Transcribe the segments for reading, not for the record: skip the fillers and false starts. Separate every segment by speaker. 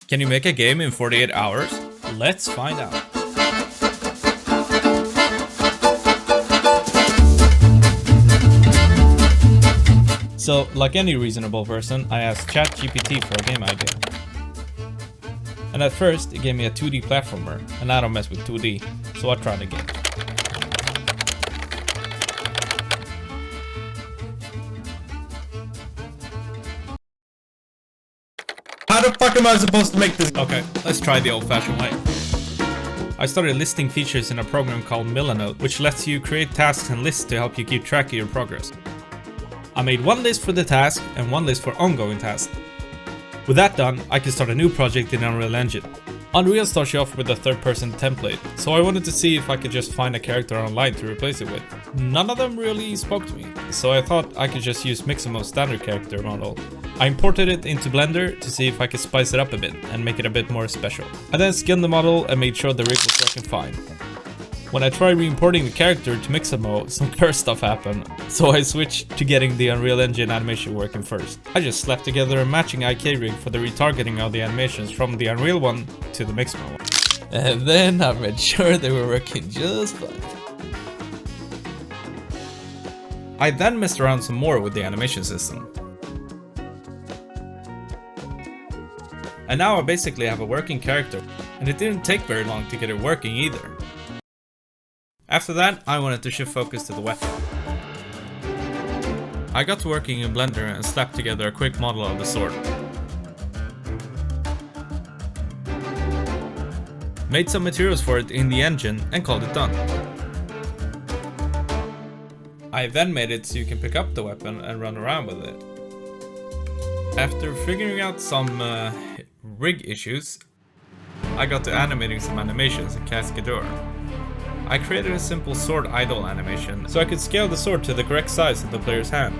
Speaker 1: Can you make a game in 48 hours? Let's find out. So, like any reasonable person, I asked ChatGPT for a game idea. And at first, it gave me a 2D platformer, and I don't mess with 2D, so I tried a game. How the fuck am I supposed to make this? Okay, let's try the old-fashioned way. I started listing features in a program called Milanote, which lets you create tasks and lists to help you keep track of your progress. I made one list for the task and one list for ongoing tasks. With that done, I can start a new project in Unreal Engine. Unreal starts you off with a third-person template, so I wanted to see if I could just find a character online to replace it with. None of them really spoke to me, so I thought I could just use Mixamo's standard character model. I imported it into Blender to see if I could spice it up a bit and make it a bit more special. I then skinned the model and made sure the rig was working fine. When I tried re-importing the character to Mixamo, some curse stuff happened, so I switched to getting the Unreal Engine animation working first. I just slapped together a matching IK rig for the retargeting of the animations from the Unreal one to the Mixamo one. And then I made sure they were working just fine. I then messed around some more with the animation system. And now I basically have a working character, and it didn't take very long to get it working either. After that, I wanted to shift focus to the weapon. I got to working in Blender and slapped together a quick model of the sword. Made some materials for it in the engine and called it done. I then made it so you can pick up the weapon and run around with it. After figuring out some rig issues, I got to animating some animations in Cascadeur. I created a simple sword idle animation, so I could scale the sword to the correct size of the player's hand.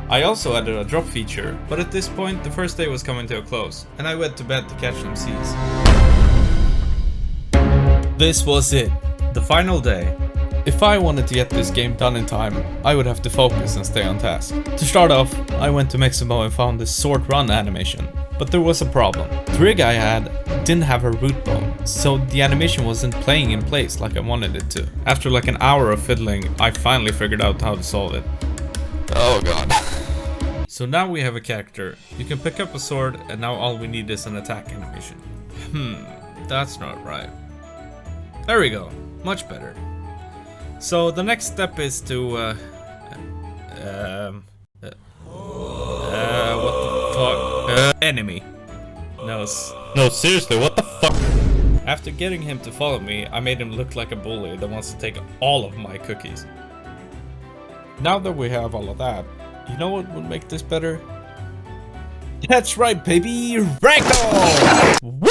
Speaker 1: I also added a drop feature, but at this point the first day was coming to a close, and I went to bed to catch some seas. This was it, the final day. If I wanted to get this game done in time, I would have to focus and stay on task. To start off, I went to Mixamo and found this sword run animation. But there was a problem. The rig I had didn't have a root bone, so the animation wasn't playing in place like I wanted it to. After like an hour of fiddling, I finally figured out how to solve it. Oh god. So now we have a character. You can pick up a sword, and now all we need is an attack animation. That's not right. There we go. Much better. So the next step is to what the fuck? Enemy. No, seriously, what the fuck? After getting him to follow me, I made him look like a bully that wants to take all of my cookies. Now that we have all of that, you know what would make this better? That's right, baby! Ragdoll! Woo!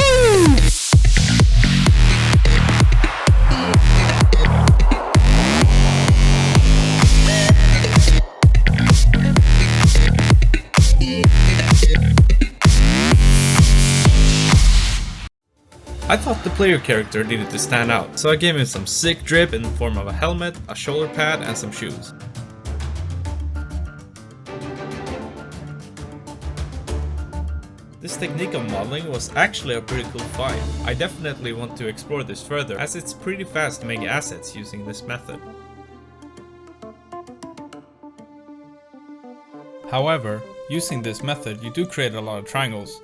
Speaker 1: I thought the player character needed to stand out, so I gave him some sick drip in the form of a helmet, a shoulder pad, and some shoes. This technique of modeling was actually a pretty cool find. I definitely want to explore this further, as it's pretty fast to make assets using this method. However, using this method, you do create a lot of triangles.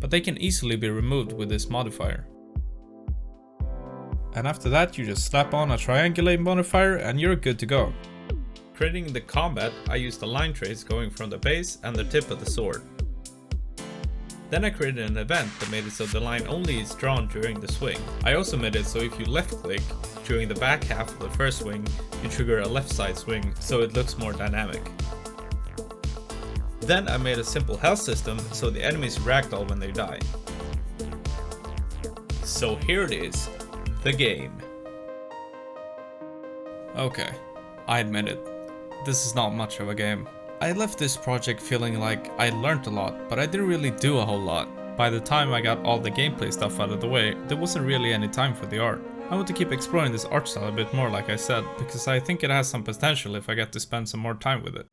Speaker 1: But they can easily be removed with this modifier. And after that you just slap on a triangulate modifier and you're good to go. Creating the combat, I used a line trace going from the base and the tip of the sword. Then I created an event that made it so the line only is drawn during the swing. I also made it so if you left click during the back half of the first swing, you trigger a left side swing so it looks more dynamic. Then I made a simple health system so the enemies ragdoll when they die. So here it is, the game. Okay, I admit it, this is not much of a game. I left this project feeling like I learned a lot, but I didn't really do a whole lot. By the time I got all the gameplay stuff out of the way, there wasn't really any time for the art. I want to keep exploring this art style a bit more, like I said, because I think it has some potential if I get to spend some more time with it.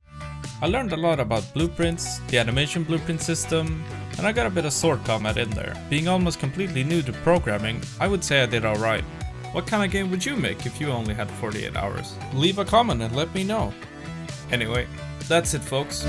Speaker 1: I learned a lot about blueprints, the animation blueprint system, and I got a bit of sword combat in there. Being almost completely new to programming, I would say I did alright. What kind of game would you make if you only had 48 hours? Leave a comment and let me know. Anyway, that's it, folks.